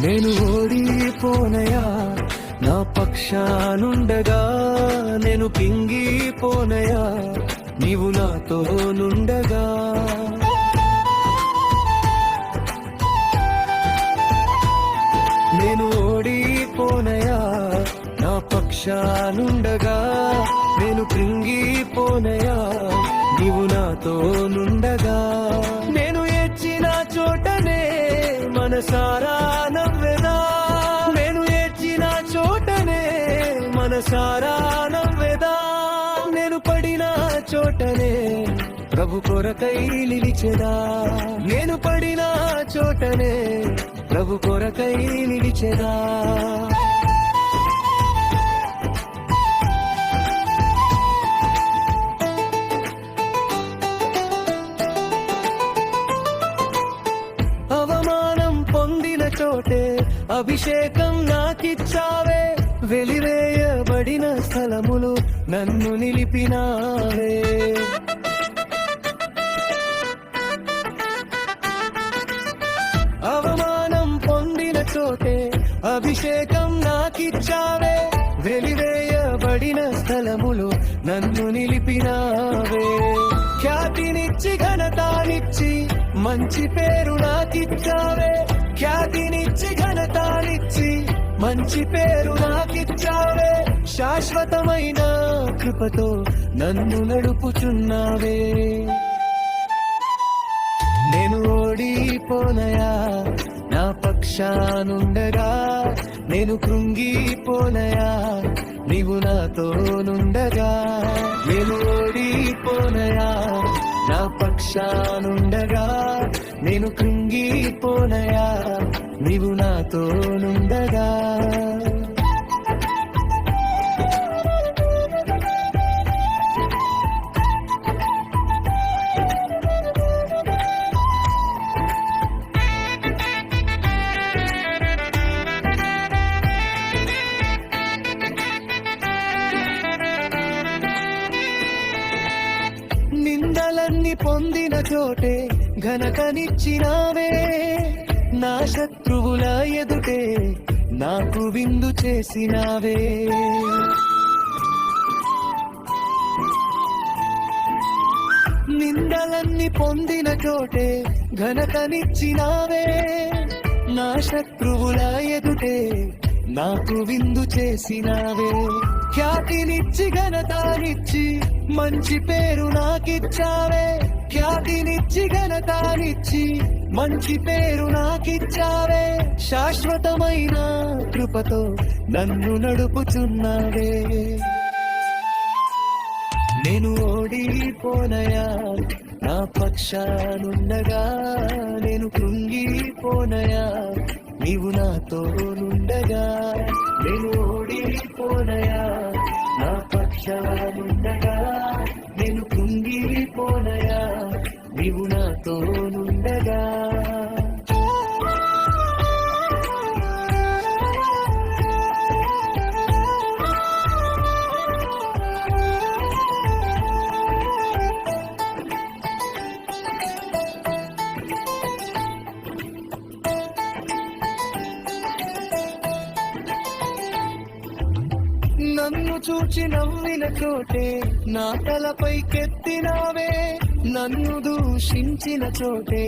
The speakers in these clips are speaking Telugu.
నేను ఓడిపోనయా, నా పక్షానుండగా నేను పింగిపోనయా, నీవు నాతో నుండగా. నేను ఓడిపోనయా, నా పక్షానుండగా నేను కృంగిపోనయా, నీవు నాతో నుండగా. నేను ఏడ్చిన చోటనే మనసారా నవ్వెదా, నేను ఏడ్చిన చోటనే మనసారా నవ్వెదా. నేను పడిన చోటనే ప్రభు కొరకై నిలిచెదా, నేను పడిన చోటనే ప్రభు కొరకై నిలిచెదా. అవమానం పొందిన చోటే అభిషేకం నాకిచ్చావే, వెలివేయబడిన స్థలములు నన్ను నిలిపినావే. అవమానం పొందిన చోటే అభిషేకం నాకిచ్చావే, వెలివేయబడిన స్థలములు నన్ను నిలిపినావే. ఖ్యాతినిచ్చి ఘనతానిచ్చి మంచి పేరు నాకిచ్చావే, ఖ్యాతినిచ్చి ఘనతానిచ్చి మంచి పేరు నాకిచ్చావే. శాశ్వతమైన కృపతో నన్ను నడుపుచున్నావే. నేను ఓడిపోనయా, నా పక్షానుండగా నేను కృంగిపోనయా, నీవు నాతో నుండగా. నేను ఓడిపోనయా, నా పక్షానుండగా నేను కృంగిపోనయా, నీవు నాతో నుండగా. నిందలన్నీ పొందిన చోటే ఘనతనిచ్చినావే, నా శత్రువుల ఎదుటే నాకు విందు చేసినావే. నిందలన్నీ పొందిన చోటే ఘనతనిచ్చినావే, నా శత్రువుల ఎదుటే నాకు విందు చేసినావే. ఖ్యాతినిచ్చి ఘనతానిచ్చి మంచి పేరు నాకిచ్చావే, ఖ్యాతినిచ్చి ఘనతానిచ్చి మంచి పేరు నాకిచ్చావే. శాశ్వతమైన కృపతో నన్ను నడుపుచున్నావే. నేను ఓడిపోనయా, నా పక్షానుండగా నేను కృంగిపోనయా, నీవు నాతో నుండగా. నేను ఓడిపోనయా, నా పక్షానుండగా నేను కృంగిపోనయా, నీవు నాతో నుండగా. నన్ను చూచి నవ్విన చోటే నా తలపైకెత్తినావే, నన్ను దూషించిన చోటే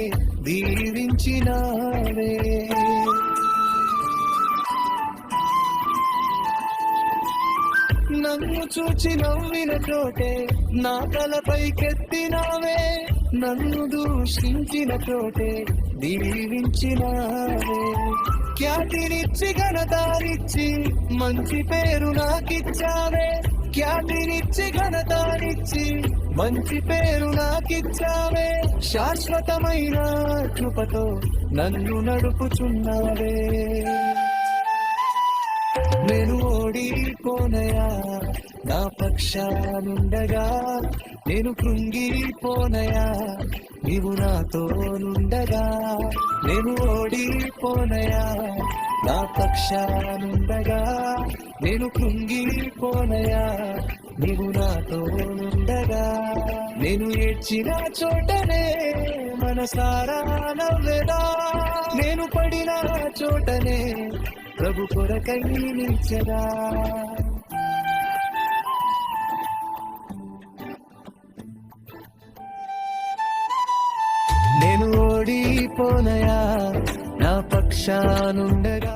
దీవించినావే. నన్ను చూచి నవ్విన చోటే నా తలపైకెత్తినావే, నన్ను దూషించిన చోటే దీవించినావే. ఖ్యాతినిచ్చి ఘనతానిచ్చి మంచి పేరు నాకిచ్చావే, ఖ్యాతినిచ్చి ఘనతానిచ్చి మంచి పేరు నాకిచ్చావే. శాశ్వతమైన కృపతో నన్ను నడుపుచున్నావే. నేను ఓడిపోనయా, నా పక్షానుండగా నేను కృంగిపోనయా, నీవు నాతో నుండగా. నేను ఓడిపోనయా, నా పక్షానుండగా నేను కృంగిపోనయా, నీవు నాతో నుండగా నేను ఏడ్చిన చోటనే మనసారా నవ్వెదా నేను పడిన చోటనే ప్రభు కొరకై నిలిచెదా నేను ఓడిపోనయా నా పక్షానుండగా